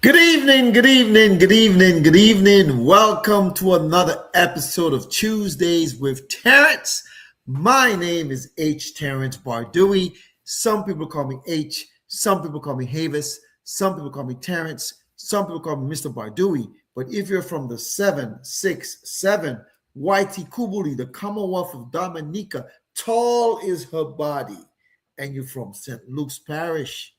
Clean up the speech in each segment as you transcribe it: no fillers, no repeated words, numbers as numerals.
Good evening, good evening, good evening, good evening. Welcome to another episode of Tuesdays with Terrence. My name is Terrence Bardui. Some people call me H, some people call me Havis, some people call me Terrence, some people call me Mr. Bardui. But if you're from the 767 YT Kubuli, the Commonwealth of Dominica, tall is her body, and you're from St. Luke's Parish,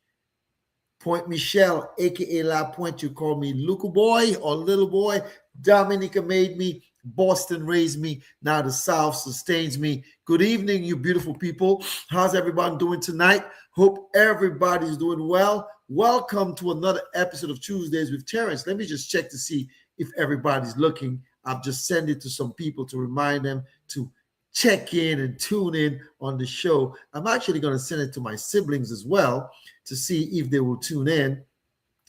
Point Michelle, aka La Pointe, you call me Luca Boy or Little Boy. Dominica made me, Boston raised me, now the South sustains me. Good evening, you beautiful people. How's everybody doing tonight? Hope everybody's doing well. Welcome to another episode of Tuesdays with Terrence. Let me just check to see if everybody's looking. I've just sent it to some people to remind them to check in and tune in on the show. I'm actually going to send it to my siblings as well to see if they will tune in.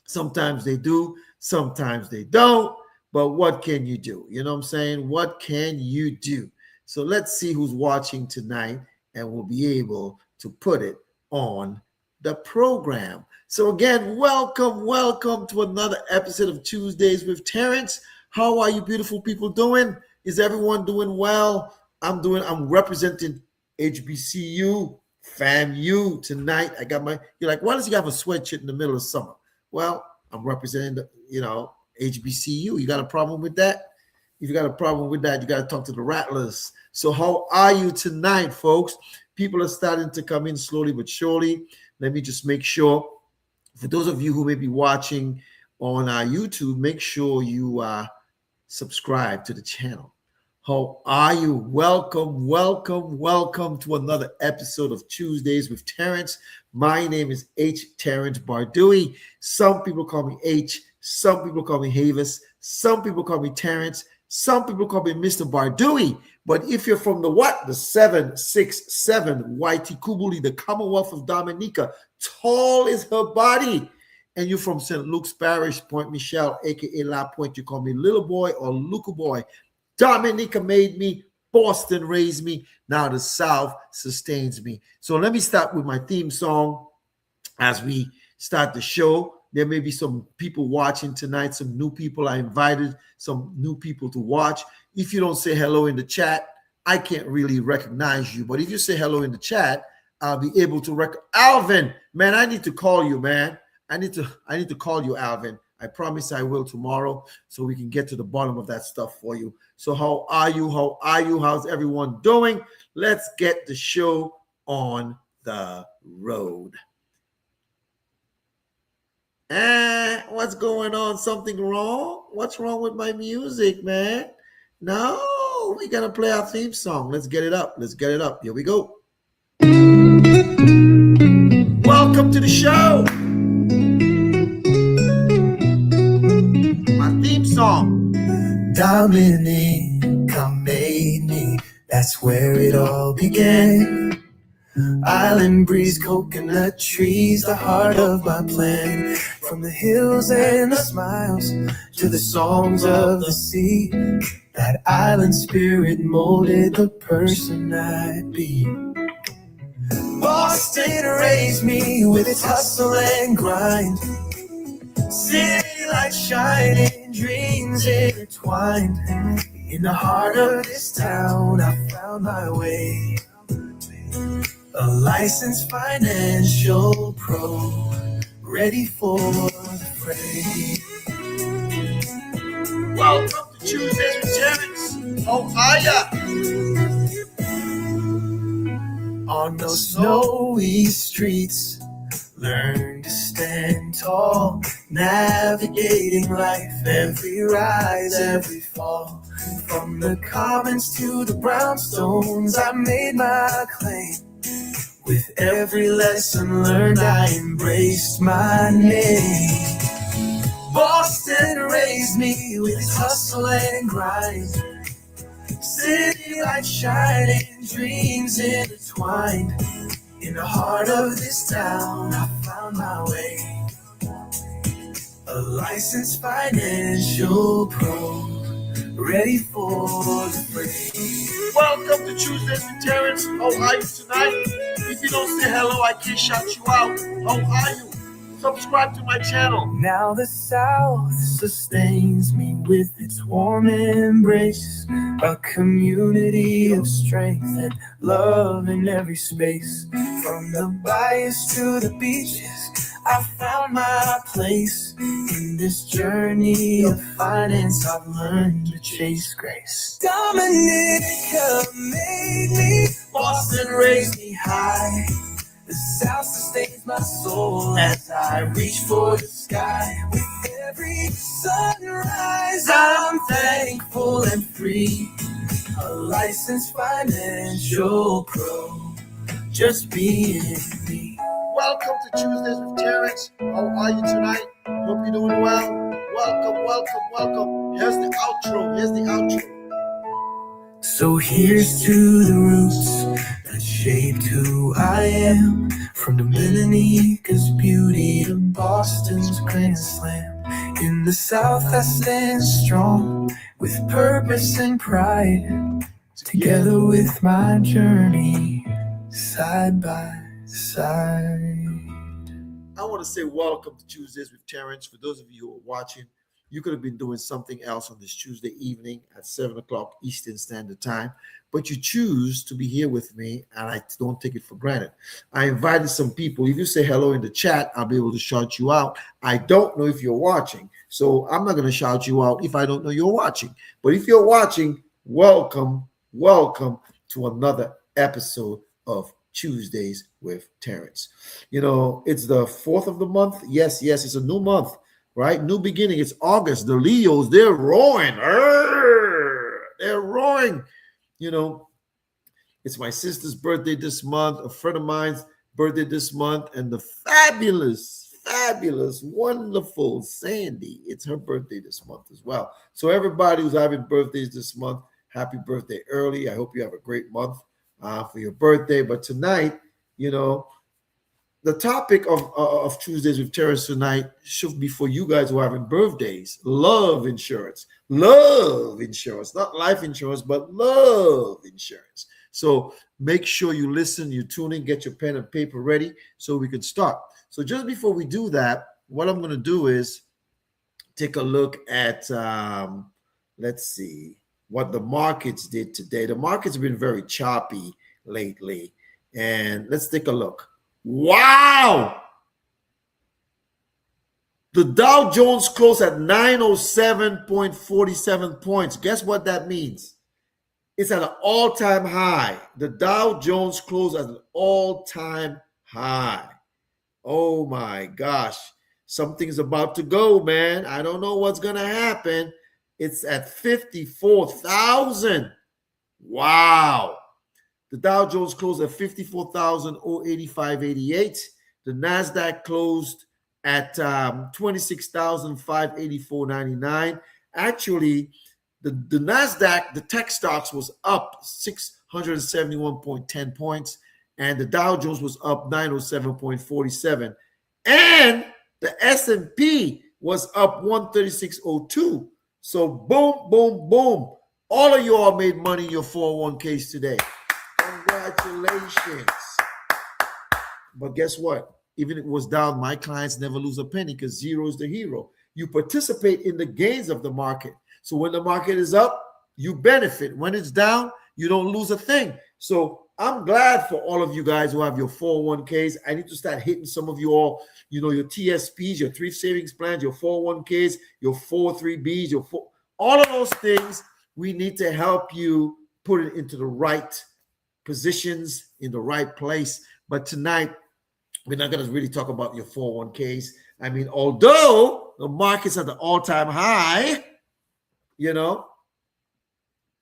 Sometimes they do, sometimes they don't, but what can you do? You know what I'm saying? What can you do? So let's see who's watching tonight, and we'll be able to put it on the program. So again, welcome to another episode of Tuesdays with Terrence. How are you beautiful people doing? Is everyone doing well? I'm representing HBCU, FAMU tonight. I got you're like, why does he have a sweatshirt in the middle of summer? Well, I'm representing HBCU. You got a problem with that? If you got a problem with that, you got to talk to the Rattlers. So how are you tonight, folks? People are starting to come in slowly but surely. Let me just make sure, for those of you who may be watching on our YouTube, make sure you subscribe to the channel. How are you? Welcome to another episode of Tuesdays with Terrence. My name is Terrence Bardui. Some people call me H, some people call me Havis, some people call me Terrence, some people call me Mr. Bardui. But if you're from the 767 YT Kubuli, the Commonwealth of Dominica, tall is her body, and you're from St. Luke's Parish, Point Michelle, aka La Pointe, you call me Little Boy or Luca Boy. Dominica made me, Boston raised me, now the South sustains me. So let me start with my theme song as we start the show. There may be some people watching tonight, some new people. I invited some new people to watch. If you don't say hello in the chat, I can't really recognize you. But if you say hello in the chat, I'll be able to Alvin, man, I need to call you, man. I need to call you, Alvin. I promise I will tomorrow, so we can get to the bottom of that stuff for you. So how are you? How's everyone doing? Let's get the show on the road. What's going on? Something wrong? What's wrong with my music, man? No, we're going to play our theme song. Let's get it up. Here we go. Welcome to the show. Theme song. Dominica made me, that's where it all began. Island breeze, coconut trees, the heart of my plan. From the hills and the smiles to the songs of the sea, that island spirit molded the person I'd be. Boston raised me with its hustle and grind. City lights shining, dreams intertwined. In the heart of this town, I found my way. A licensed financial pro, ready for the fray. Welcome to Tuesdays with Terrence. How are ya? On those snowy streets, learn to stand tall, navigating life, every rise, every fall. From the commons to the brownstones, I made my claim. With every lesson learned, I embraced my name. Boston raised me with its hustle and grind. City lights shining, dreams intertwined. In the heart of this town, I found my way. A licensed financial pro, ready for the fray. Welcome to Tuesdays with Terrence. How are you tonight? If you don't say hello, I can't shout you out. How are you? Subscribe to my channel. Now the South sustains me with its warm embrace, a community of strength and love in every space. From the bayous to the beaches, I found my place. In this journey of finance, I've learned to chase grace. Dominica made me, Boston raised me high. The South sustains my soul as I reach for the sky. With every sunrise, I'm thankful and free. A licensed financial pro, just being me. Welcome to Tuesdays with Terrence. How are you tonight? Hope you're doing well. Welcome. Here's the outro. So here's to the roots that shaped who I am. From Dominica's beauty to Boston's Grand Slam. In the South I stand strong with purpose and pride. Together with my journey, side by side. I want to say welcome to Tuesdays with Terrence. For those of you who are watching, you could have been doing something else on this Tuesday evening at 7 o'clock Eastern Standard Time, but you choose to be here with me, and I don't take it for granted. I invited some people. If you say hello in the chat, I'll be able to shout you out. I don't know if you're watching, so I'm not going to shout you out if I don't know you're watching. But if you're watching, welcome to another episode of Tuesdays with Terrence. You know, it's the 4th of the month. Yes, it's a new month. Right? New beginning. It's August. The Leos, they're roaring. They're roaring. You know, it's my sister's birthday this month, a friend of mine's birthday this month, and the fabulous, wonderful Sandy, it's her birthday this month as well. So everybody who's having birthdays this month, happy birthday early. I hope you have a great month for your birthday. But tonight, you know, the topic of Tuesdays with Terrence tonight should be for you guys who are having birthdays. Love insurance, not life insurance, but love insurance. So make sure you listen, you tune in, get your pen and paper ready so we can start. So just before we do that, what I'm going to do is take a look at, let's see, what the markets did today. The markets have been very choppy lately. And let's take a look. Wow! The Dow Jones closed at 907.47 points. Guess what that means? It's at an all-time high. The Dow Jones closed at an all-time high. Oh my gosh. Something's about to go, man. I don't know what's going to happen. It's at 54,000. Wow. The Dow Jones closed at 54,085.88. The NASDAQ closed at 26,584.99. Actually, the NASDAQ, the tech stocks was up 671.10 points, and the Dow Jones was up 907.47. And the S&P was up 136.02. So boom. All of you all made money in your 401ks today. Congratulations. But guess what? Even if it was down, my clients never lose a penny because zero is the hero. You participate in the gains of the market. So when the market is up, you benefit. When it's down, you don't lose a thing. So I'm glad for all of you guys who have your 401ks. I need to start hitting some of you all, you know, your TSPs, your thrift savings plans, your 401ks, your 403Bs, all of those things. We need to help you put it into the right positions, in the right place. But tonight, we're not going to really talk about your 401ks. I mean, although the market's at the all-time high, you know,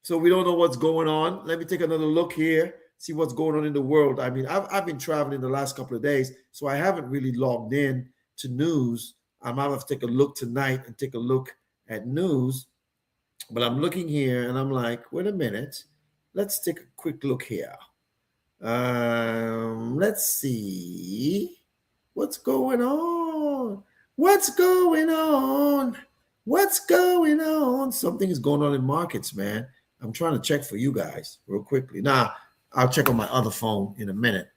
so we don't know what's going on. Let me take another look here, see what's going on in the world. I mean, I've been traveling the last couple of days, so I haven't really logged in to news. I might have to take a look tonight and take a look at news. But I'm looking here, and I'm like, wait a minute. Let's take a quick look here. Let's see what's going on. Something is going on in markets, man. I'm trying to check for you guys real quickly. Now, I'll check on my other phone in a minute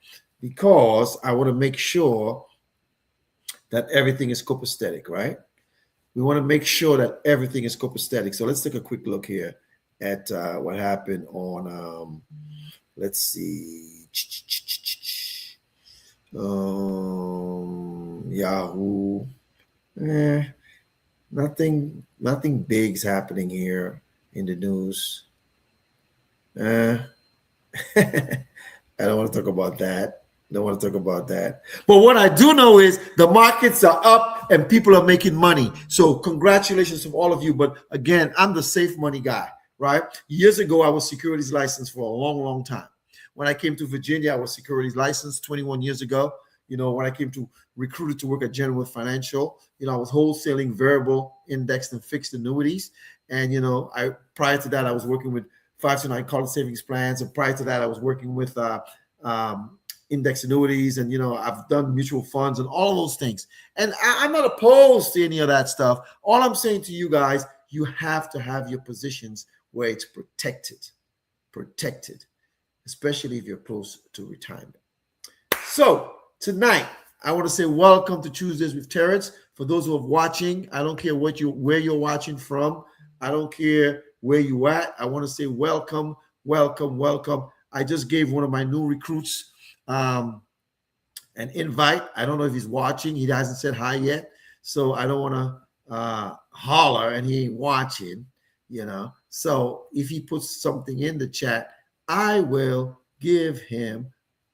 because I want to make sure that everything is copacetic, right? We want to make sure that everything is copacetic. So let's take a quick look here at what happened on, let's see, Yahoo. Eh, nothing big's happening here in the news. Uh, I don't want to talk about that. Don't want to talk about that. But what I do know is the markets are up and people are making money. So congratulations to all of you. But again, I'm the safe money guy, right? Years ago, I was securities licensed for a long, long time. When I came to Virginia, I was securities licensed 21 years ago. When I came to recruited to work at General Financial, I was wholesaling variable, indexed, and fixed annuities. And I prior to that, I was working with 529 college savings plans, and prior to that, I was working with index annuities, and I've done mutual funds and all of those things. And I'm not opposed to any of that stuff. All I'm saying to you guys, you have to have your positions where it's protected, especially if you're close to retirement. So tonight, I want to say welcome to Tuesdays with Terrence. For those who are watching, I don't care where you're watching from. I don't care where you at. I want to say welcome. I just gave one of my new recruits an invite. I don't know if he's watching. He hasn't said hi yet, so I don't want to holler and he ain't watching. So if he puts something in the chat, I will give him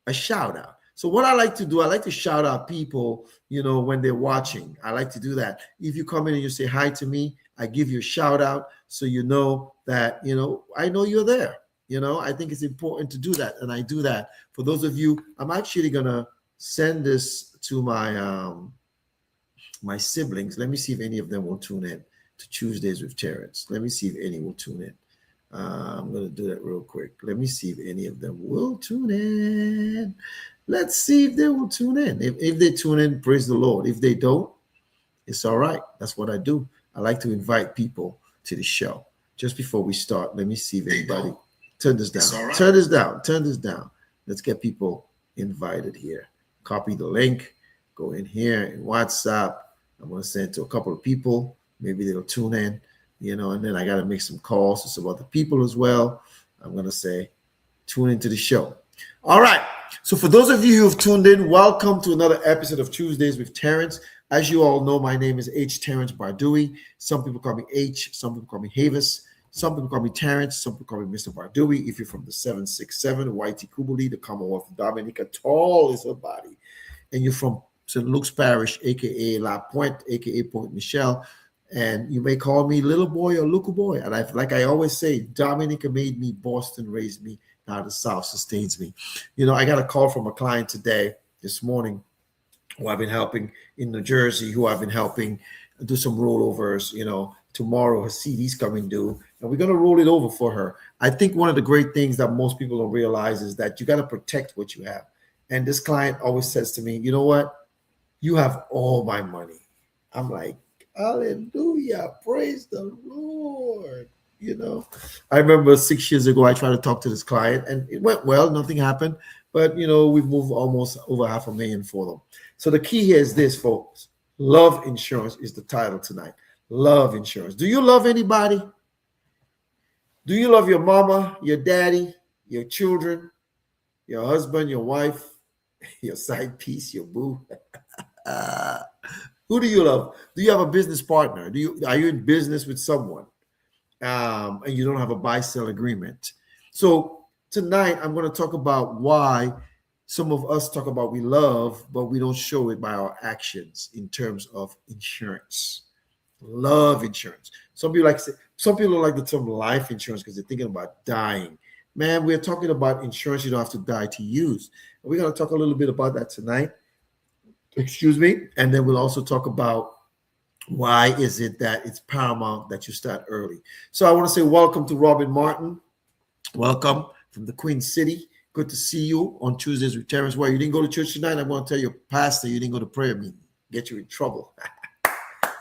a shout out. So what I like to do, I like to shout out people, when they're watching. I like to do that. If you come in and you say hi to me, I give you a shout out so you know that, I know you're there. I think it's important to do that, and I do that. For those of you, I'm actually going to send this to my siblings. Let me see if any of them will tune in to Tuesdays with Terrence. Let me see if any will tune in. I'm going to do that real quick. Let me see if any of them will tune in. Let's see if they will tune in. If they tune in, praise the Lord. If they don't, it's all right. That's what I do. I like to invite people to the show. Just before we start, let me see if anybody... Turn this down. Right. Turn this down. Let's get people invited here. Copy the link. Go in here in WhatsApp. I'm going to send it to a couple of people. Maybe they'll tune in, and then I got to make some calls to some other people as well. I'm going to say, tune into the show. All right. So for those of you who have tuned in, welcome to another episode of Tuesdays with Terrence. As you all know, my name is H. Terrence Bardui. Some people call me H. Some people call me Havis. Some people call me Terrence. Some people call me Mr. Bardui. If you're from the 767, Whitey Kubuli, the Commonwealth of Dominica, tall is her body, and you're from St. Luke's Parish, a.k.a. La Pointe, a.k.a. Point Michelle, and you may call me little boy or little boy. And like I always say, Dominica made me, Boston raised me, now the South sustains me. I got a call from a client this morning, who I've been helping in New Jersey, who I've been helping do some rollovers. Tomorrow her CD's coming due, and we're going to roll it over for her. I think one of the great things that most people don't realize is that you got to protect what you have. And this client always says to me, you know what? You have all my money. I'm like, hallelujah, praise the Lord. I remember 6 years ago, I tried to talk to this client and it went well. Nothing happened, but we've moved almost over $500,000 for them. So the key here is this, folks. Love insurance is the title tonight. Love insurance. Do you love anybody? Do you love your mama, your daddy, your children, your husband, your wife, your side piece, your boo? Who do you love? Do you have a business partner? Are you in business with someone, and you don't have a buy-sell agreement? So tonight I'm going to talk about why some of us talk about we love, but we don't show it by our actions in terms of insurance. Love insurance. Some people like the term life insurance because they're thinking about dying. Man, we're talking about insurance you don't have to die to use. And we're going to talk a little bit about that tonight. Excuse me. And then we'll also talk about why is it that it's paramount that you start early. So I want to say welcome to Robin Martin. Welcome from the Queen City. Good to see you on Tuesdays with Terrence. Why you didn't go to church tonight? I'm going to tell your pastor you didn't go to prayer meeting. Get you in trouble.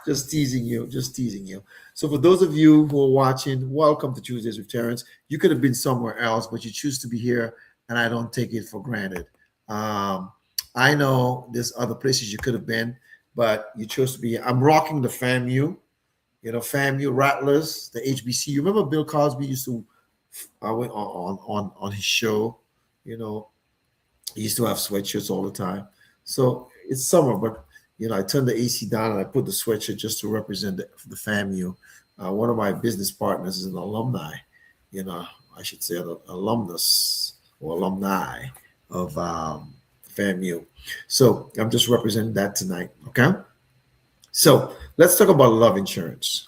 Just teasing you. So for those of you who are watching, welcome to Tuesdays with Terrence. You could have been somewhere else, but you choose to be here, and I don't take it for granted. I know there's other places you could have been, but you chose to be. I'm rocking the FAMU, FAMU Rattlers, the HBC. You remember Bill Cosby used to, I went on his show, you know, he used to have sweatshirts all the time. So it's summer, but I turned the AC down and I put the sweatshirt just to represent the FAMU. One of my business partners is an alumni, you know, I should say an alumnus or alumni of FAMU. So I'm just representing that tonight. Okay. So let's talk about love insurance.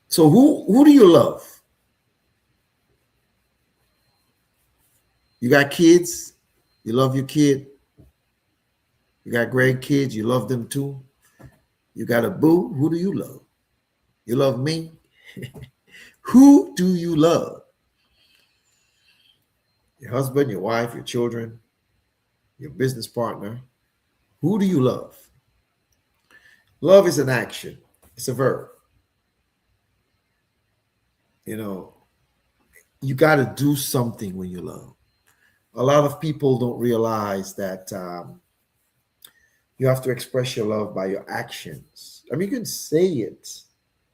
So who do you love? You got kids, you love your kid. You got grandkids, you love them too. You got a boo, who do you love? You love me? Who do you love? Your husband, your wife, your children, your business partner. Who do you love? Love is an action. It's a verb. You got to do something when you love. A lot of people don't realize that you have to express your love by your actions. I mean, you can say it.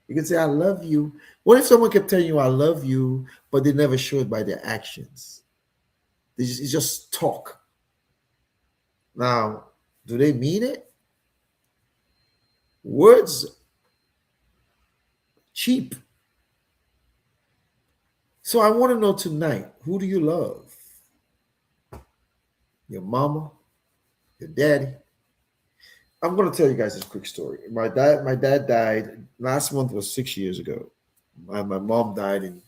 You can say, I love you. What if someone kept telling you, I love you, but they never show it by their actions? It's just talk. Now, do they mean it? Words cheap. So I want to know tonight, who do you love? Your mama, your daddy. I'm going to tell you guys this quick story. My dad died last month, was 6 years ago. My mom died in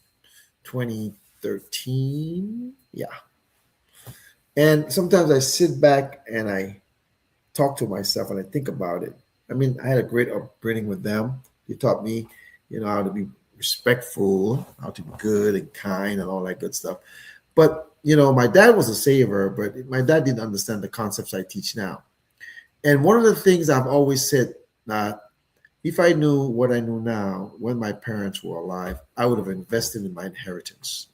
2013. Yeah. And sometimes I sit back and I talk to myself and I think about it. I mean, I had a great upbringing with them. They taught me, how to be respectful, how to be good and kind and all that good stuff. But, my dad was a saver, but my dad didn't understand the concepts I teach now. And one of the things I've always said that if I knew what I knew now when my parents were alive, I would have invested in my inheritance.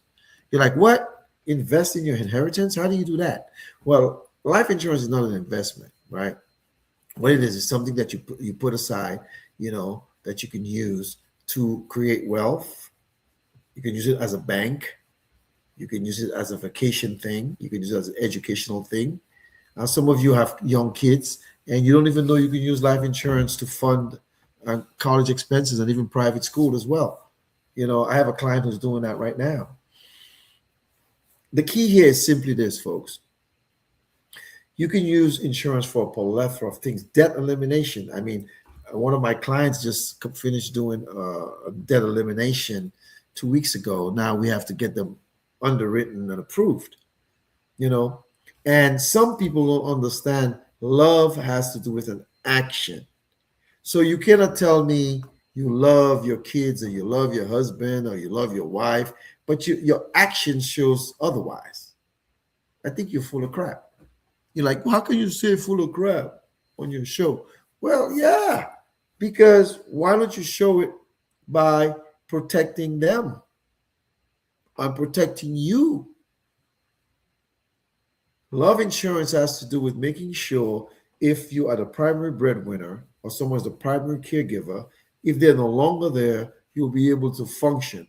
You're like, what? Invest in your inheritance? How do you do that? Well, life insurance is not an investment, right? What it is something that you put aside, that you can use to create wealth. You can use it as a bank. You can use it as a vacation thing. You can use it as an educational thing. Some of you have young kids and you don't even know you can use life insurance to fund college expenses and even private school as well. I have a client who's doing that right now. The key here is simply this, folks. You can use insurance for a plethora of things. Debt elimination. I mean, one of my clients just finished doing a debt elimination 2 weeks ago. Now we have to get them underwritten and approved, And some people don't understand love has to do with an action. So you cannot tell me you love your kids or you love your husband or you love your wife, but your action shows otherwise. I think you're full of crap. You're like, well, how can you say full of crap on your show? Well, yeah, because why don't you show it by protecting them? I'm protecting you. Love insurance has to do with making sure if you are the primary breadwinner or someone's the primary caregiver, if they're no longer there, you'll be able to function.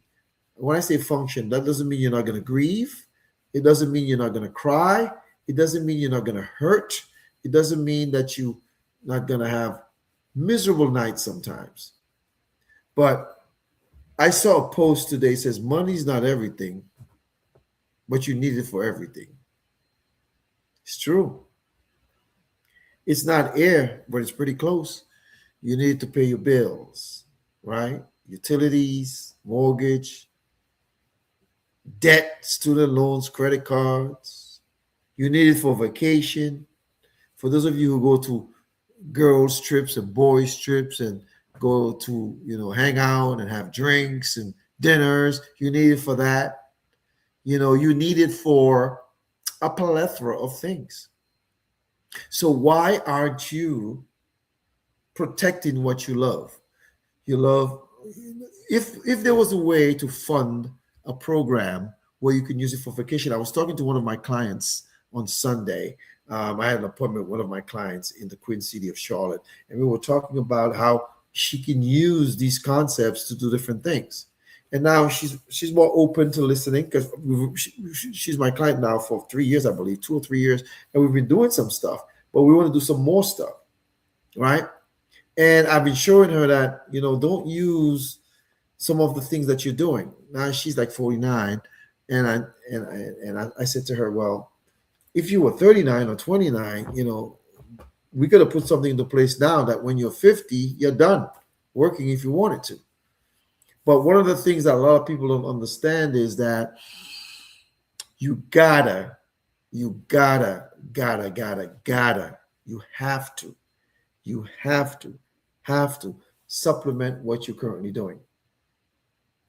When I say function, that doesn't mean you're not going to grieve. It doesn't mean you're not going to cry. It doesn't mean you're not going to hurt. It doesn't mean that you're not going to have miserable nights sometimes. But I saw a post today that says money's not everything, but you need it for everything. It's true. It's not air, but it's pretty close. You need to pay your bills, right? Utilities, mortgage, debt, student loans, credit cards. You need it for vacation. For those of you who go to girls' trips and boys' trips and go to, hang out and have drinks and dinners, you need it for that. You need it for a plethora of things. So why aren't you protecting what you love? You love, if there was a way to fund a program where you can use it for vacation. I was talking to one of my clients on Sunday. I had an appointment with one of my clients in the Queen City of Charlotte, and we were talking about how she can use these concepts to do different things. And now she's more open to listening because she's my client now for 3 years, I believe, 2 or 3 years, and we've been doing some stuff, but we want to do some more stuff, right? And I've been showing her that don't use some of the things that you're doing. Now she's like 49, and I said to her, well, if you were 39 or 29, we could have put something into place now that when you're 50, you're done working if you wanted to. But one of the things that a lot of people don't understand is that you gotta, gotta, you have to supplement what you're currently doing.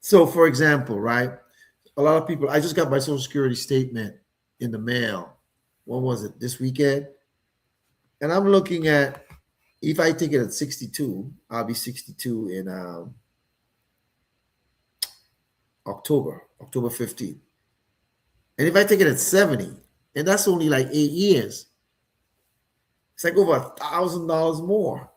So, for example, right, a lot of people, I just got my Social Security statement in the mail. When was it? This weekend? And I'm looking at, if I take it at 62, I'll be 62 in October 15th. And if I take it at 70, and that's only like 8 years, it's like over $1,000 more.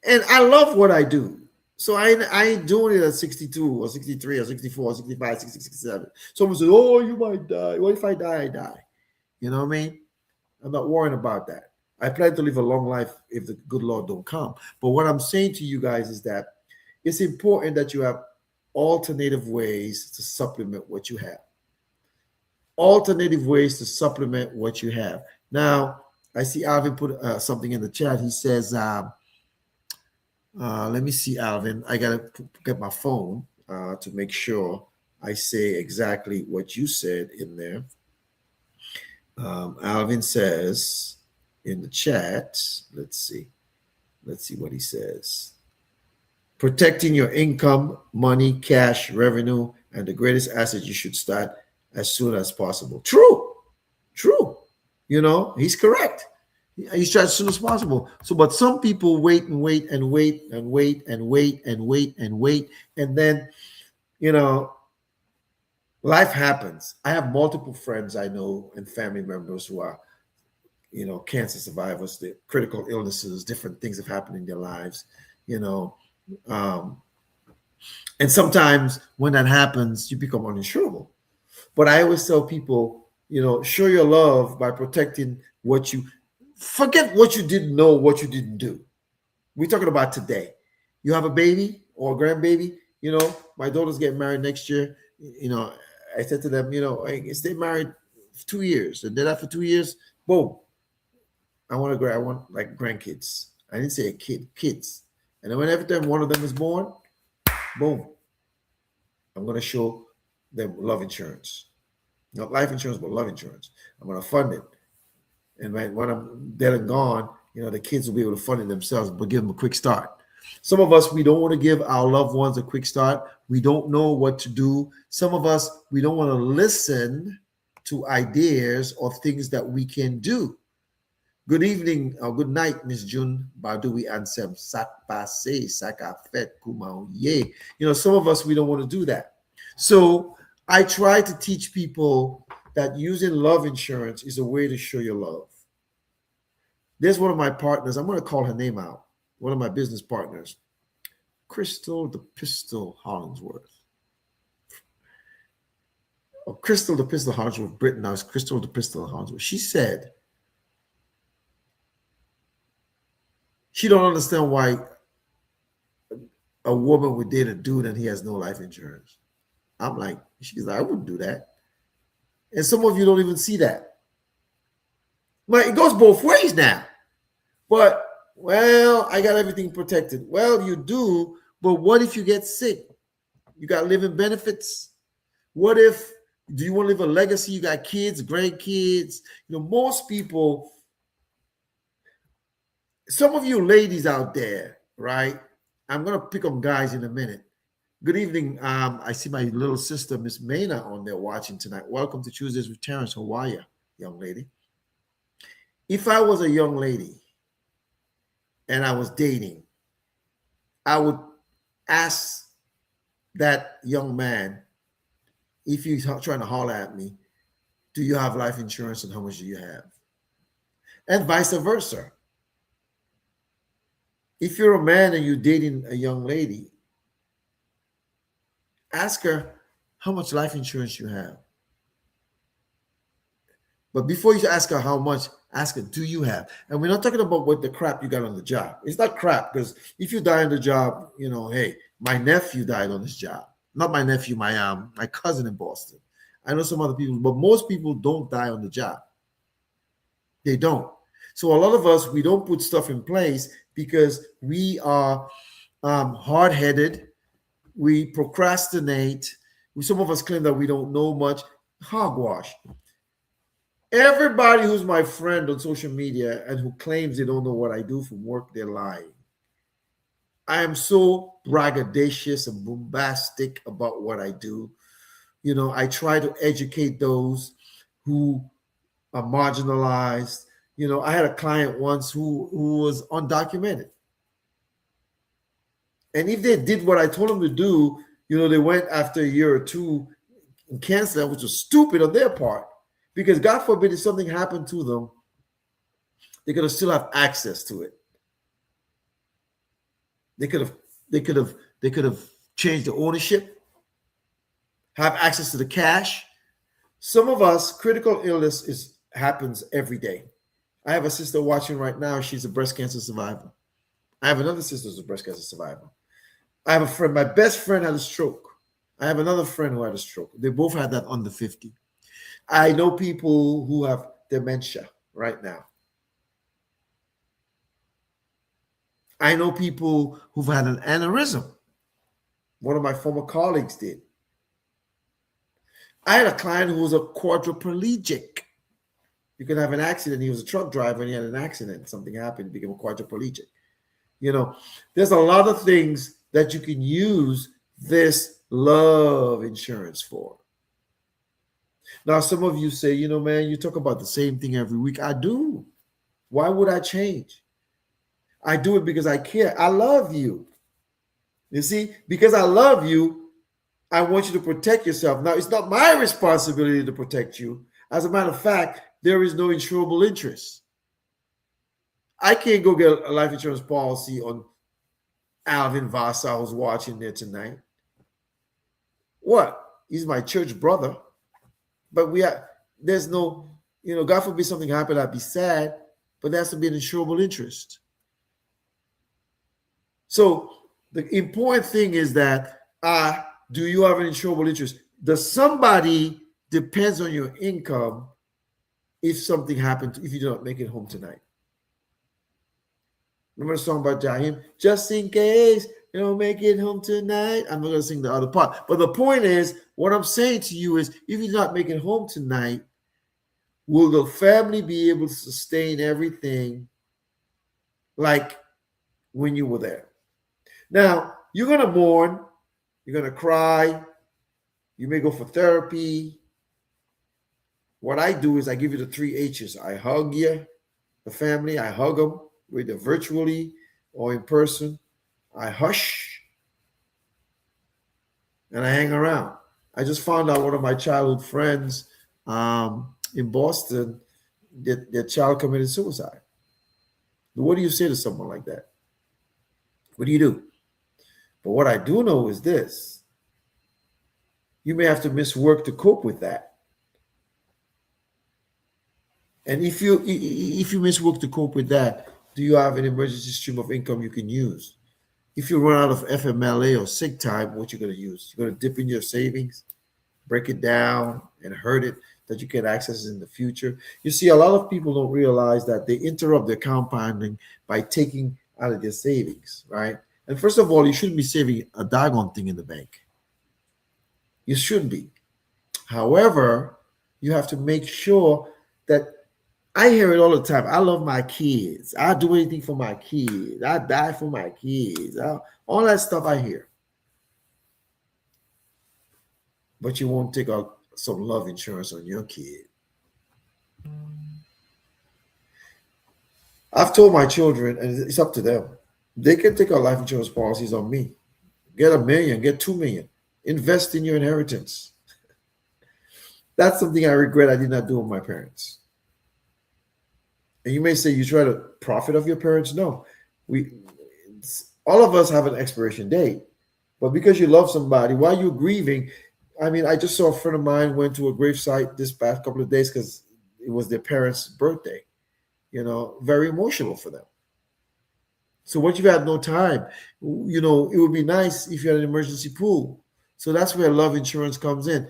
And I love what I do. So I ain't doing it at 62 or 63 or 64 or 65, 66, 67. Someone says, oh, you might die. What if I die? I die. You know what I mean? I'm not worrying about that. I plan to live a long life if the good Lord don't come. But what I'm saying to you guys is that it's important that you have alternative ways to supplement what you have. Alternative ways to supplement what you have. Now, I see Alvin put something in the chat. He says, let me see, Alvin. I got to get my phone to make sure I say exactly what you said in there. Alvin says in the chat, let's see what he says. Protecting your income, money, cash, revenue, and the greatest asset you should start as soon as possible. True. He's correct. You start as soon as possible. So, but some people wait and wait and wait and wait and wait and wait and wait. And then, life happens. I have multiple friends I know and family members who are, cancer survivors, the critical illnesses, different things have happened in their lives, and sometimes when that happens, you become uninsurable. But I always tell people, show your love by protecting forget what you didn't know, what you didn't do. We're talking about today. You have a baby or a grandbaby, my daughter's getting married next year. I said to them, stay married for 2 years. And then after 2 years, boom, I want like grandkids. I didn't say a kid, kids. And then when every time one of them is born, boom, I'm going to show them love insurance. Not life insurance, but love insurance. I'm going to fund it. And when I'm dead and gone, the kids will be able to fund it themselves, but give them a quick start. Some of us, we don't want to give our loved ones a quick start. We don't know what to do. Some of us, we don't want to listen to ideas or things that we can do. Good evening or good night, Miss June Badui Ansem Sakpase Sakafet Kumao Ye. Some of us, we don't want to do that. So I try to teach people that using love insurance is a way to show your love. There's one of my partners, I'm going to call her name out, one of my business partners, Crystal the Pistol Hollingsworth. Or Crystal the Pistol Hollingsworth, Britain, now it's Crystal the Pistol Hollingsworth. She said she don't understand why a woman would date a dude and he has no life insurance. I'm like, she's like, I wouldn't do that. And some of you don't even see that. But it goes both ways now. But, well, I got everything protected. Well, you do, but what if you get sick? You got living benefits. What if, do you want to leave a legacy? You got kids, grandkids. Most people, some of you ladies out there, right? I'm going to pick on guys in a minute. Good evening. I see my little sister, Miss Maina, on there watching tonight. Welcome to Tuesdays with Terrence. How are you, young lady? If I was a young lady and I was dating, I would ask that young man, if he's trying to holler at me, do you have life insurance and how much do you have? and vice versa. If you're a man and you're dating a young lady, ask her how much life insurance you have. But before you ask her how much, ask her, do you have? And we're not talking about what the crap you got on the job. It's not crap, because if you die on the job, hey, my nephew died on this job. Not my nephew, my cousin in Boston. I know some other people, but most people don't die on the job. They don't. So a lot of us, we don't put stuff in place because we are hard-headed. We procrastinate. Some of us claim that we don't know much. Hogwash. Everybody who's my friend on social media and who claims they don't know what I do from work, they're lying. I am so braggadocious and bombastic about what I do. I try to educate those who are marginalized. I had a client once who was undocumented. And if they did what I told them to do, they went after a year or two and canceled, which was stupid on their part. Because God forbid if something happened to them, they're gonna still have access to it. They could have changed the ownership, have access to the cash. Some of us, critical illness happens every day. I have a sister watching right now. She's a breast cancer survivor. I have another sister who's a breast cancer survivor. I have a friend, my best friend had a stroke. I have another friend who had a stroke. They both had that under 50. I know people who have dementia right now. I know people who've had an aneurysm. One of my former colleagues did. I had a client who was a quadriplegic. You could have an accident. He was a truck driver and he had an accident. Something happened, he became a quadriplegic. There's a lot of things that you can use this love insurance for. Now, some of you say, man, you talk about the same thing every week. I do. Why would I change? I do it because I care. I love you. You see, because I love you, I want you to protect yourself. Now, it's not my responsibility to protect you. As a matter of fact, there is no insurable interest. I can't go get a life insurance policy on Alvin Vasa, who's watching there tonight. What? He's my church brother. But there's no, God forbid something happened, I'd be sad, but there has to be an insurable interest. So the important thing is that, do you have an insurable interest? Does somebody depends on your income if something happened, if you do not make it home tonight? Remember the song by Jaheim? Just in case you don't make it home tonight. I'm not going to sing the other part. But the point is, what I'm saying to you is, if you do not make it home tonight, will the family be able to sustain everything like when you were there? Now, you're going to mourn. You're going to cry. You may go for therapy. What I do is I give you the 3 H's. I hug you, the family. I hug them, whether virtually or in person. I hush and I hang around. I just found out one of my childhood friends in Boston, their child committed suicide. What do you say to someone like that? What do you do? But what I do know is this. You may have to miss work to cope with that. And if you miss work to cope with that, do you have an emergency stream of income you can use? If you run out of FMLA or sick time, what you're going to use? You're going to dip in your savings, break it down, and hurt it that you can access in the future. You see, a lot of people don't realize that they interrupt their compounding by taking out of their savings, right? And first of all, you shouldn't be saving a doggone thing in the bank. You shouldn't be. However, you have to make sure that, I hear it all the time. I love my kids. I'll do anything for my kids. I die for my kids. All that stuff I hear. But you won't take out some love insurance on your kid. I've told my children, and it's up to them, they can take out life insurance policies on me. Get $1 million, get $2 million. Invest in your inheritance. That's something I regret I did not do with my parents. And you may say you try to profit of your parents. No, we all of us have an expiration date. But because you love somebody while you're grieving, I mean, I just saw a friend of mine went to a gravesite this past couple of days because it was their parents' birthday. Very emotional for them. So what you've had no time, it would be nice if you had an emergency pool. So that's where love insurance comes in.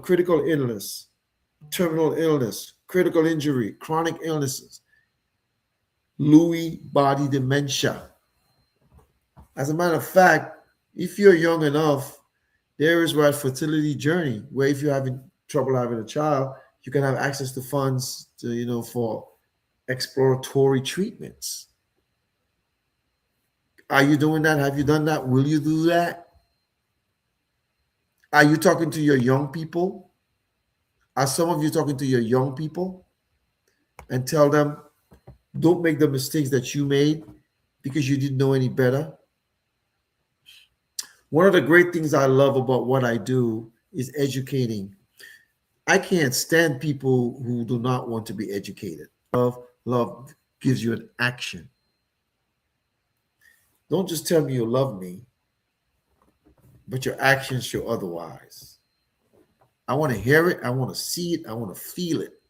Critical illness, terminal illness, critical injury, chronic illnesses, Lewy body dementia. As a matter of fact, if you're young enough, there is where fertility journey, where if you're having trouble having a child, you can have access to funds for exploratory treatments. Are you doing that? Have you done that? Will you do that? Are you talking to your young people? Are some of you talking to your young people and tell them, don't make the mistakes that you made because you didn't know any better? One of the great things I love about what I do is educating. I can't stand people who do not want to be educated. Love gives you an action. Don't just tell me you love me, but your actions show otherwise. I want to hear it. I want to see it. I want to feel it.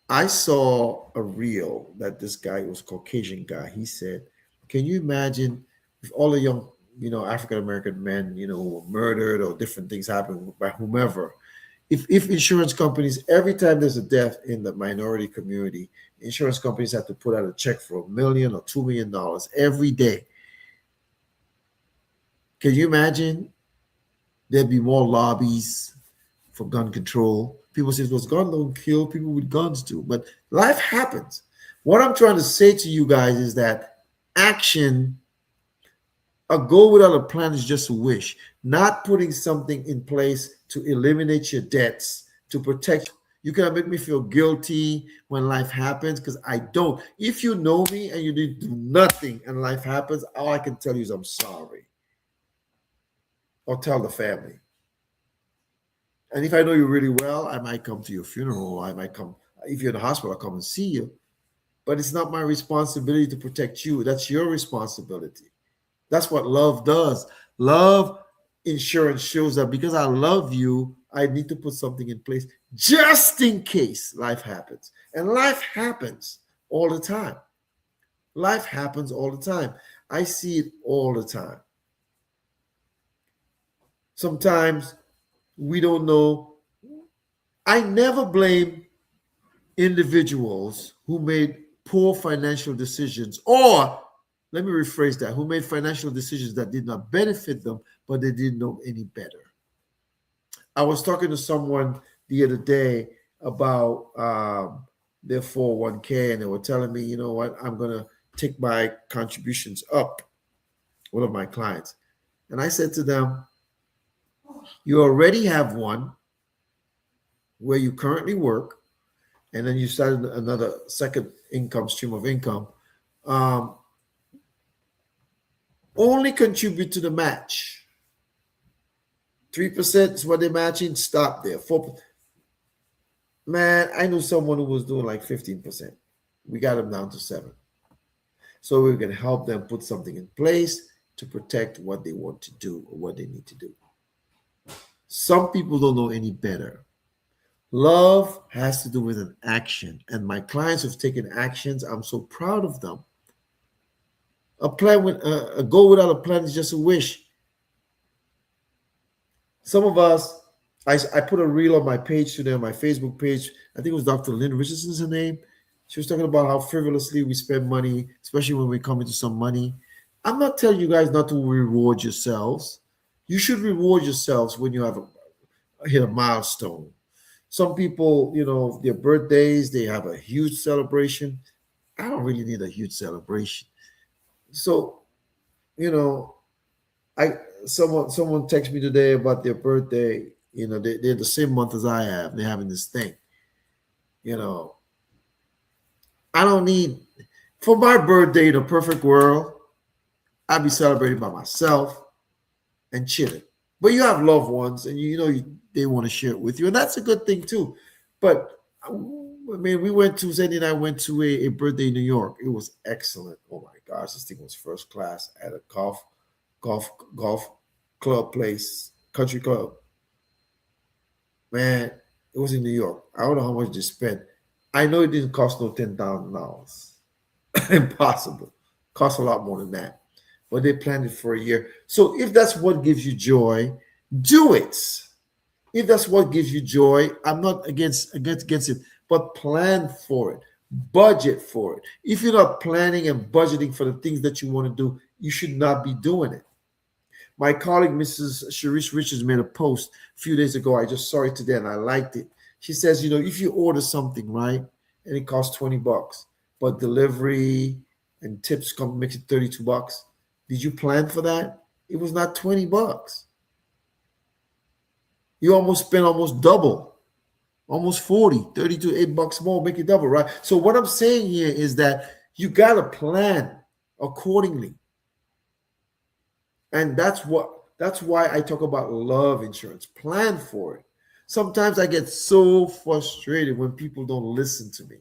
I saw a reel that this guy was a Caucasian guy. He said, can you imagine if all the young, African American men, who were murdered or different things happen by whomever, if insurance companies, every time there's a death in the minority community, insurance companies have to put out a check for $1 million or $2 million every day. Can you imagine? There'd be more lobbies for gun control. People say, well, guns don't kill, people with guns do. But life happens. What I'm trying to say to you guys is that action, a goal without a plan is just a wish. Not putting something in place to eliminate your debts, to protect. You cannot make me feel guilty when life happens, because I don't. If you know me and you didn't do nothing and life happens, all I can tell you is I'm sorry. Or tell the family. And if I know you really well, I might come to your funeral. I might come, if you're in the hospital, I'll come and see you. But it's not my responsibility to protect you. That's your responsibility. That's what love does. Love insurance shows that because I love you, I need to put something in place just in case life happens. And life happens all the time. Life happens all the time. I see it all the time. Sometimes we don't know. I never blame individuals who made poor financial decisions, or let me rephrase that, who made financial decisions that did not benefit them, but they didn't know any better. I was talking to someone the other day about their 401k, and they were telling me, you know what, I'm going to take my contributions up, one of my clients. And I said to them, you already have one where you currently work, and then you started another second income stream of income. Only contribute to the match. 3% is what they're matching. Stop there. 4%. Man, I know someone who was doing like 15%. We got them down to 7. So we can help them put something in place to protect what they want to do or what they need to do. Some people don't know any better. Love has to do with an action. And my clients have taken actions. I'm so proud of them. A plan with a goal without a plan is just a wish. Some of us, I put a reel on my page today, on my Facebook page. I think it was Dr. Lynn Richardson's her name. She was talking about how frivolously we spend money, especially when we come into some money. I'm not telling you guys not to reward yourselves. You should reward yourselves when you have hit a milestone. Some people, their birthdays, they have a huge celebration. I don't really need a huge celebration. So, someone texted me today about their birthday. They're the same month as I have. They're having this thing. I don't need, for my birthday in a perfect world, I'd be celebrating by myself and chilling. But you have loved ones, and they want to share it with you, and that's a good thing too. But I mean, we went to Sandy and I went to a birthday in New York. It was excellent. Oh my gosh, this thing was first class at a golf club place, country club. Man, it was in New York. I don't know how much they spent. I know it didn't cost no $10,000. Impossible. Cost a lot more than that. But they planned it for a year. So if that's what gives you joy, do it. If that's what gives you joy, I'm not against it, but plan for it. Budget for it. If you're not planning and budgeting for the things that you want to do, you should not be doing it. My colleague, Mrs. Sharice Richards, made a post a few days ago. I just saw it today and I liked it. She says, if you order something, right, and it costs $20, but delivery and tips come makes it $32, did you plan for that? It was not $20. You almost spent almost double, almost 40, 32, $8 more, make it double, right? So what I'm saying here is that you got to plan accordingly. And that's why I talk about love insurance. Plan for it. Sometimes I get so frustrated when people don't listen to me.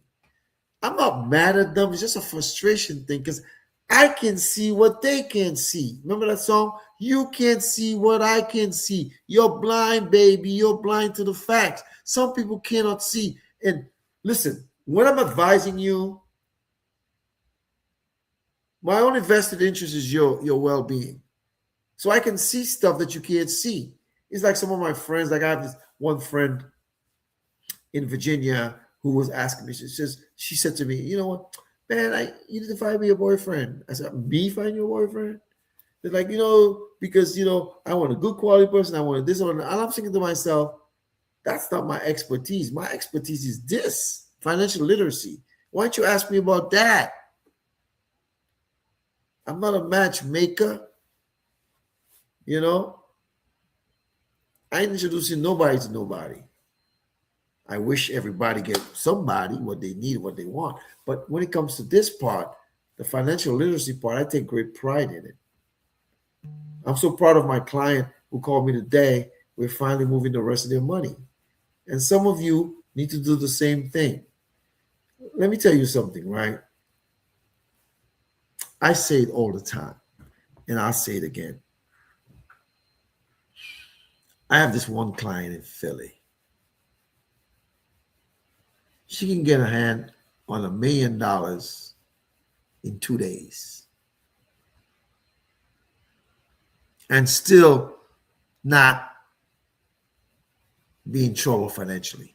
I'm not mad at them. It's just a frustration thing because I can see what they can't see. Remember that song? You can't see what I can see. You're blind, baby. You're blind to the facts. Some people cannot see. And listen, when I'm advising you, my only vested interest is your well-being. So I can see stuff that you can't see. It's like some of my friends, like I have this one friend in Virginia who was asking me, she said to me, you know what, man, you need to find me a boyfriend. I said, me find you a boyfriend? They're like, because, I want a good quality person. I want this one. And I'm thinking to myself, that's not my expertise. My expertise is this, financial literacy. Why don't you ask me about that? I'm not a matchmaker. I ain't introducing nobody to nobody. I wish everybody get somebody what they need, what they want. But when it comes to this part, the financial literacy part, I take great pride in it. I'm so proud of my client who called me today. We're finally moving the rest of their money. And some of you need to do the same thing. Let me tell you something, right? I say it all the time, and I'll say it again. I have this one client in Philly. She can get her hand on $1 million in 2 days and still not be in trouble financially.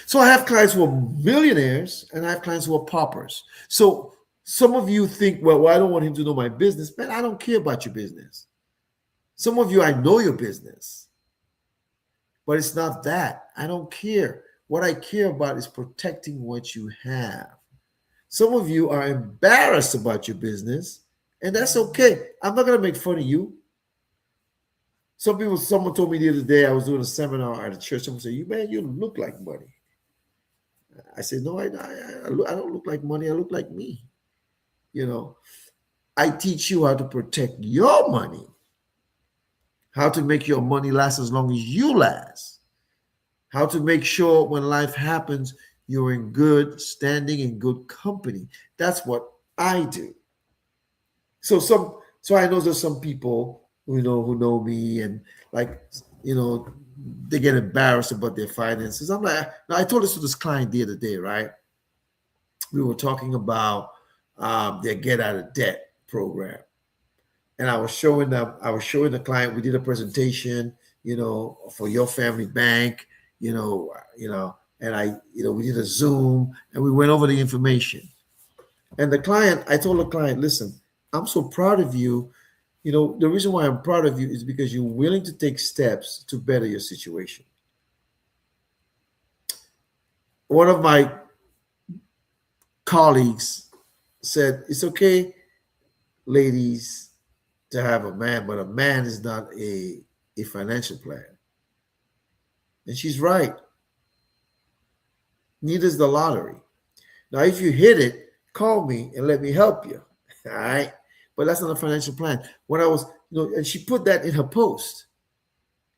So I have clients who are millionaires and I have clients who are paupers. So some of you think, well, I don't want him to know my business. Man, I don't care about your business. Some of you, I know your business. But it's not that. I don't care. What I care about is protecting what you have. Some of you are embarrassed about your business, and that's okay. I'm not going to make fun of you. Someone told me the other day, I was doing a seminar at a church. Someone said, you look like money. I said, no, I don't look like money. I look like me. I teach you how to protect your money, how to make your money last as long as you last, how to make sure when life happens, you're in good standing, in good company. That's what I do. So I know there's some people who know me and they get embarrassed about their finances. I'm like, now I told this to this client the other day, right? We were talking about their get out of debt program. And I was showing the client, we did a presentation, for your family bank, and we did a Zoom and we went over the information. And I told the client, listen, I'm so proud of you. The reason why I'm proud of you is because you're willing to take steps to better your situation. One of my colleagues said, it's okay, ladies, to have a man, but a man is not a financial plan. And she's right. Neither is the lottery. Now, if you hit it, call me and let me help you. All right. But that's not a financial plan. When I was, and she put that in her post.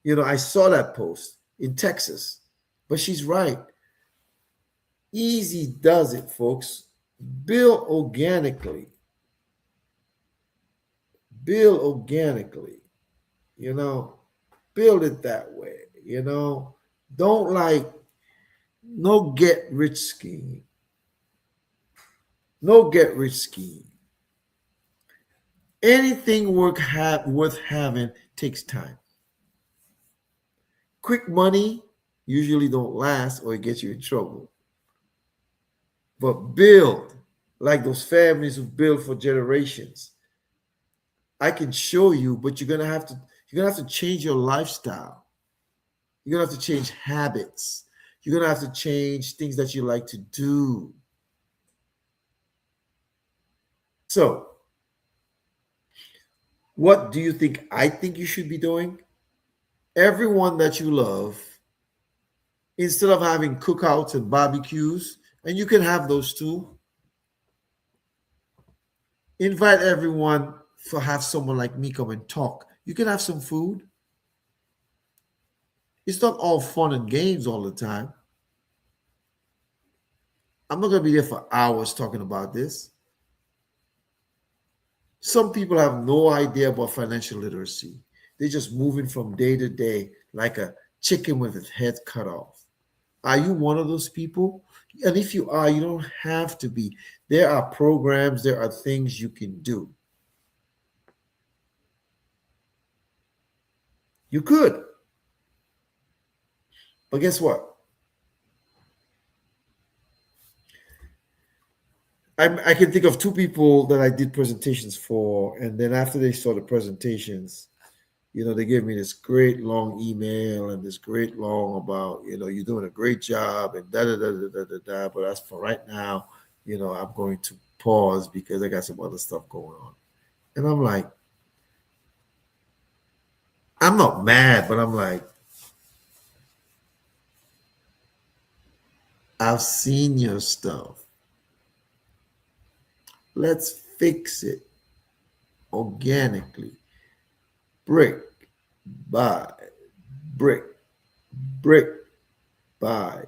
I saw that post in Texas. But she's right. Easy does it, folks. Build organically. Build organically. You know, build it that way. Don't like no get rich scheme. No get rich scheme. Anything worth having takes time. Quick money usually don't last or it gets you in trouble. But build like those families who build for generations. I can show you, but you're gonna have to change your lifestyle. You're gonna have to change habits. You're gonna have to change things that you like to do. So, what do you think I think you should be doing? Everyone that you love, instead of having cookouts and barbecues, and you can have those too, invite everyone for have someone like me come and talk. You can have some food. It's not all fun and games all the time. I'm not going to be there for hours talking about this. Some people have no idea about financial literacy. They're just moving from day to day like a chicken with its head cut off. Are you one of those people? And if you are, you don't have to be. There are programs, there are things you can do. You could. But guess what? I can think of two people that I did presentations for, and then after they saw the presentations, they gave me this great long email and this great long about, you're doing a great job and da da da da da da da. But as for right now, I'm going to pause because I got some other stuff going on. And I'm like, I'm not mad, but I'm like, I've seen your stuff. Let's fix it organically, brick by brick, brick by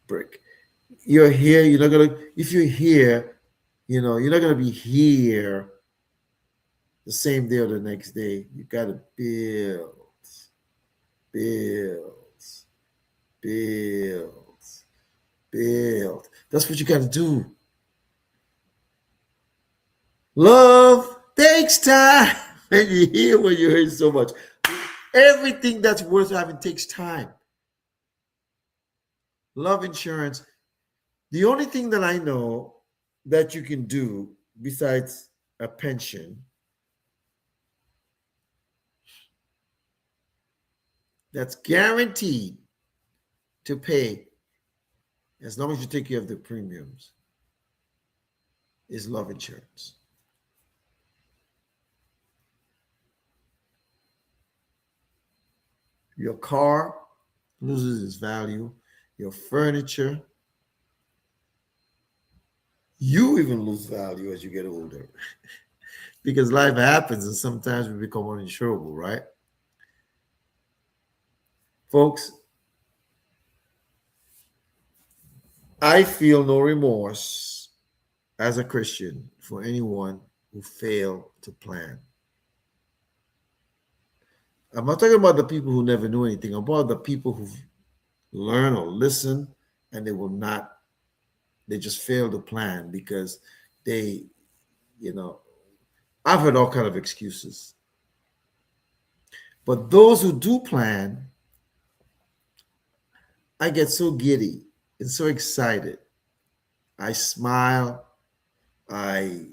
brick. You're here, if you're here, you're not gonna be here the same day or the next day. You gotta build, build, build, build. That's what you gotta do. Love takes time. And you hear when you hear so much. Everything that's worth having takes time. Love insurance. The only thing that I know that you can do besides a pension that's guaranteed to pay as long as you take care of the premiums is love insurance. Your car loses its value, your furniture, you even lose value as you get older because life happens and sometimes we become uninsurable, right? Folks, I feel no remorse as a Christian for anyone who failed to plan. I'm not talking about the people who never knew anything. I'm about the people who learn or listen and they just fail to plan because they, I've heard all kind of excuses. But those who do plan, I get so giddy and so excited. I smile. I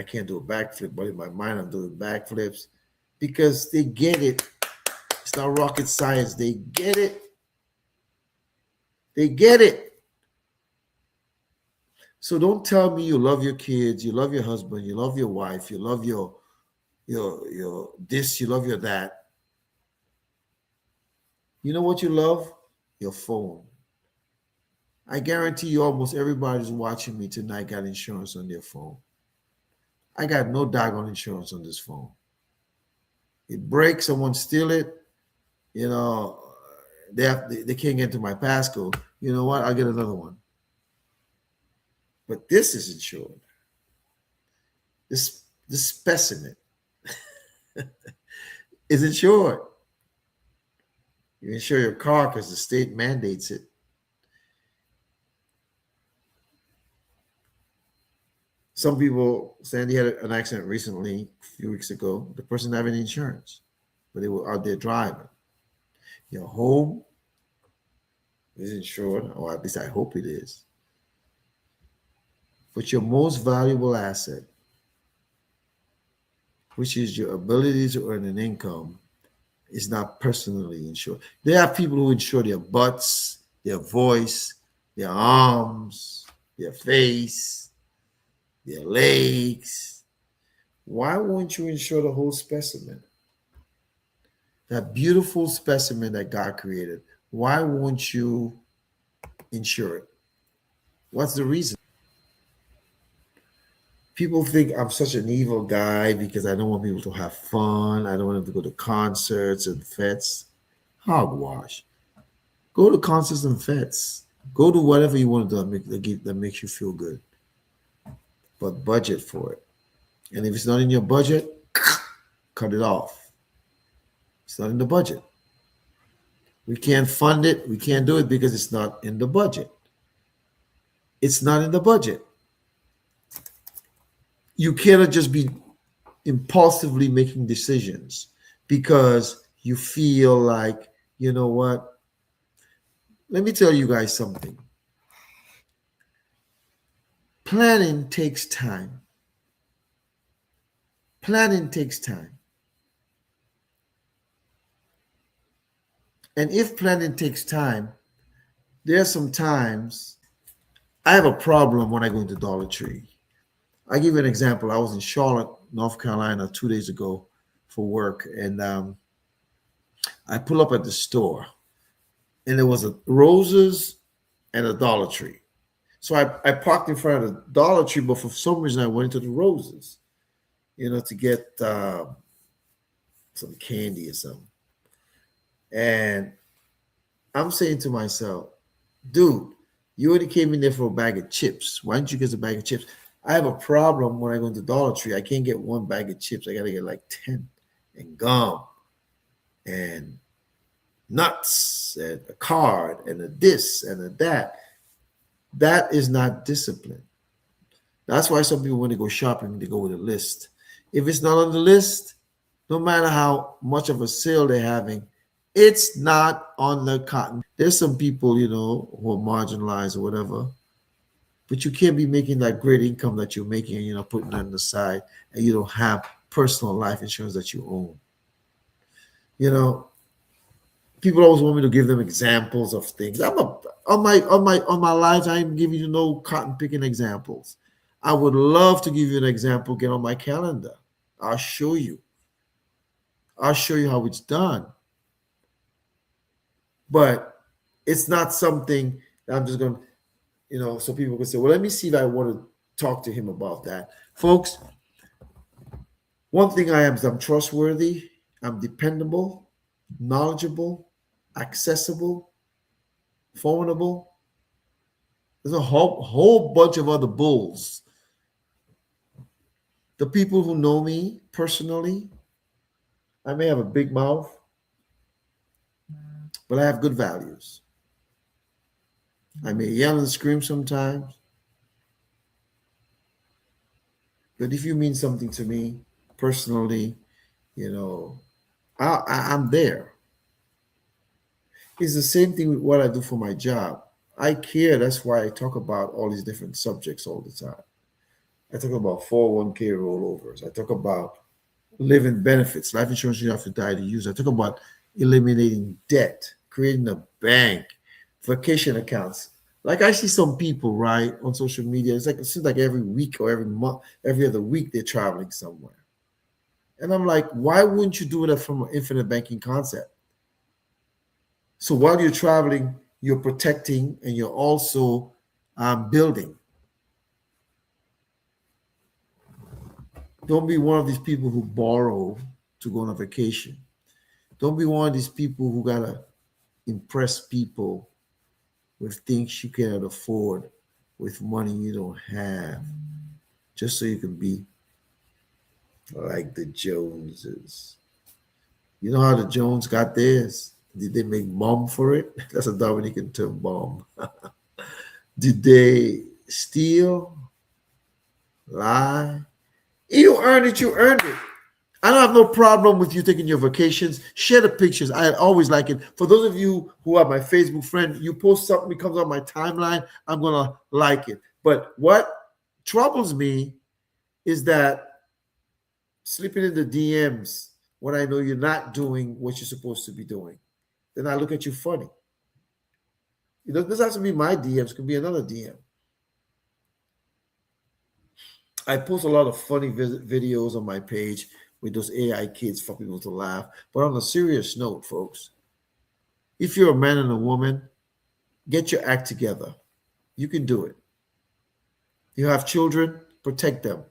can't do a backflip, but in my mind I'm doing backflips because they get it. It's not rocket science. They get it. They get it. So don't tell me you love your kids, you love your husband, you love your wife, you love your this, you love your that. You know what you love? Your phone. I guarantee you almost everybody who's watching me tonight got insurance on their phone. I got no doggone insurance on this phone. It breaks, someone steal it, they can't get to my passcode. You know what? I'll get another one. But this is insured. This specimen is insured. You insure your car because the state mandates it. Some people, Sandy had an accident recently, a few weeks ago. The person didn't have any insurance, but they were out there driving. Your home is insured, or at least I hope it is. But your most valuable asset, which is your ability to earn an income, is not personally insured. There are people who insure their butts, their voice, their arms, their face, their legs. Why won't you insure the whole specimen? That beautiful specimen that God created. Why won't you insure it? What's the reason? People think I'm such an evil guy because I don't want people to have fun. I don't want them to go to concerts and fetes. Hogwash. Go to concerts and fetes. Go to whatever you want to do that makes you feel good. But budget for it. And if it's not in your budget, cut it off. It's not in the budget. We can't fund it. We can't do it because it's not in the budget. It's not in the budget. You cannot just be impulsively making decisions because you feel like, you know what? Let me tell you guys something. Planning takes time. Planning takes time. And if planning takes time, there are some times I have a problem when I go into Dollar Tree. I give you an example. I was in Charlotte, North Carolina 2 days ago for work, and I pull up at the store, and there was a Roses and a Dollar Tree. So I parked in front of the Dollar Tree, but for some reason I went into the Roses, to get some candy or something. And I'm saying to myself, dude, you already came in there for a bag of chips. Why don't you get a bag of chips? I have a problem when I go into Dollar Tree. I can't get one bag of chips. I got to get like 10 and gum and nuts and a card and a this and a that. That is not discipline. That's why some people, when they go shopping, they go with a list. If it's not on the list, no matter how much of a sale they're having, it's not on the cotton. There's some people, who are marginalized or whatever, but you can't be making that great income that you're making and you're not putting that on the side, and you don't have personal life insurance that you own. People always want me to give them examples of things. On my life, I'm giving you no cotton picking examples. I would love to give you an example. Get on my calendar. I'll show you. I'll show you how it's done. But it's not something that I'm just going to, so people can say, well, let me see if I want to talk to him about that. Folks, one thing I am is I'm trustworthy, I'm dependable, knowledgeable, accessible, formidable. There's a whole bunch of other bulls. The people who know me personally, I may have a big mouth, but I have good values. I may yell and scream sometimes, but if you mean something to me personally, I'm there. It's the same thing with what I do for my job. I care. That's why I talk about all these different subjects all the time. I talk about 401k rollovers. I talk about living benefits, life insurance you have to die to use. I talk about eliminating debt, creating a bank, vacation accounts. Like I see some people, right, on social media. It seems like every week or every month, every other week, they're traveling somewhere. And I'm like, why wouldn't you do that from an infinite banking concept? So while you're traveling, you're protecting and you're also building. Don't be one of these people who borrow to go on a vacation. Don't be one of these people who gotta impress people with things you cannot afford with money you don't have, just so you can be like the Joneses. You know how the Jones got theirs? Did they make bomb for it? That's a Dominican term, bomb. Did they steal, lie? You earned it, you earned it. I don't have no problem with you taking your vacations. Share the pictures. I always like it. For those of you who are my Facebook friend, you post something, it comes on my timeline, I'm going to like it. But what troubles me is that sleeping in the DMs when I know you're not doing what you're supposed to be doing. Then I look at you funny. It doesn't have to be my DMs, it could be another DM. I post a lot of funny videos on my page with those AI kids for people to laugh. But on a serious note, folks, if you're a man and a woman, get your act together. You can do it. You have children, protect them.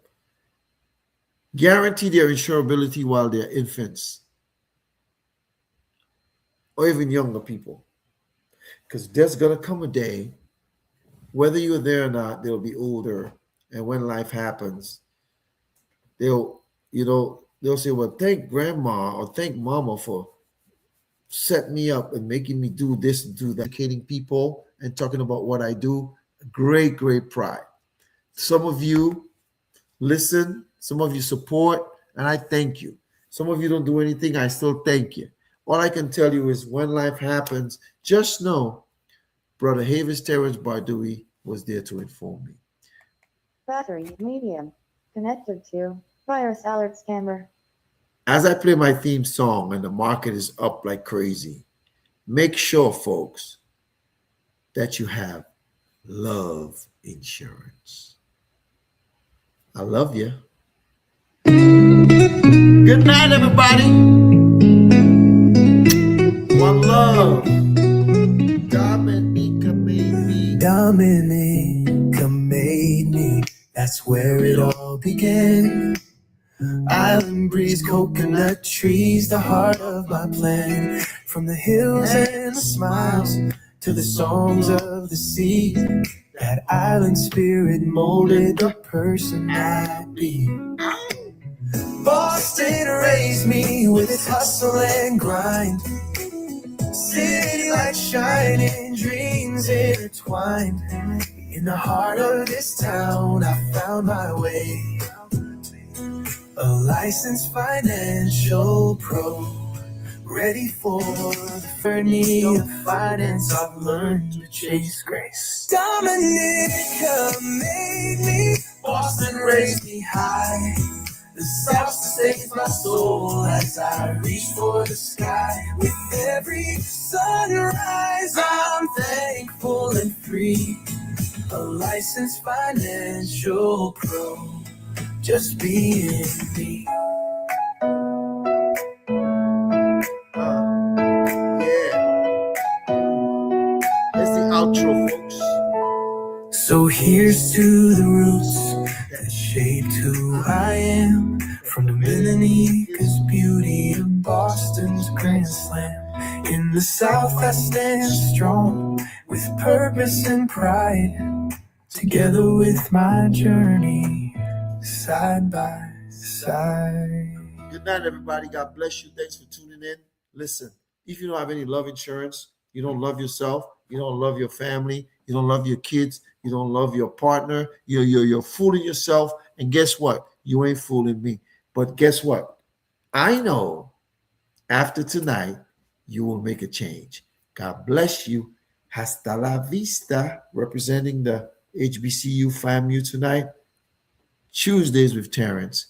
Guarantee their insurability while they're infants or even younger people. Because there's going to come a day, whether you're there or not, they'll be older. And when life happens, they'll say, well, thank grandma or thank mama for setting me up and making me do this and do that. Educating people and talking about what I do, great, great pride. Some of you listen, some of you support, and I thank you. Some of you don't do anything, I still thank you. All I can tell you is when life happens, just know Brother Havis Terrence Bardui was there to inform me. Battery medium. Connected to virus alert scammer. As I play my theme song and the market is up like crazy, make sure, folks, that you have love insurance. I love you. Good night, everybody. One love. Dominica made me. Dominica made me. That's where it all began. Island breeze, coconut trees, the heart of my plan. From the hills and the smiles to the songs of the sea, that island spirit molded the person I'd be. Boston raised me with its hustle and grind. City lights shining, dreams intertwined. In the heart of this town, I found my way. A licensed financial pro, ready for the journey of finance. I've learned to chase grace. Dominica made me, Boston raised me high. The South sustains my soul as I reach for the sky. With every sunrise, I'm thankful and free. A licensed financial pro, just being me. Yeah. That's the outro, folks. So here's to the roots that shaped who I am. From Dominica's beauty to Boston's Grand Slam. In the South I stand strong with purpose and pride. Together with my journey, side by side. Good night, everybody. God bless you. Thanks for tuning in. Listen, if you don't have any love insurance, you don't love yourself, you don't love your family, you don't love your kids, you don't love your partner, you're fooling yourself. And guess what? You ain't fooling me. But guess what? I know after tonight, you will make a change. God bless you. Hasta la vista, representing the HBCU FAMU tonight. Tuesdays with Terrence.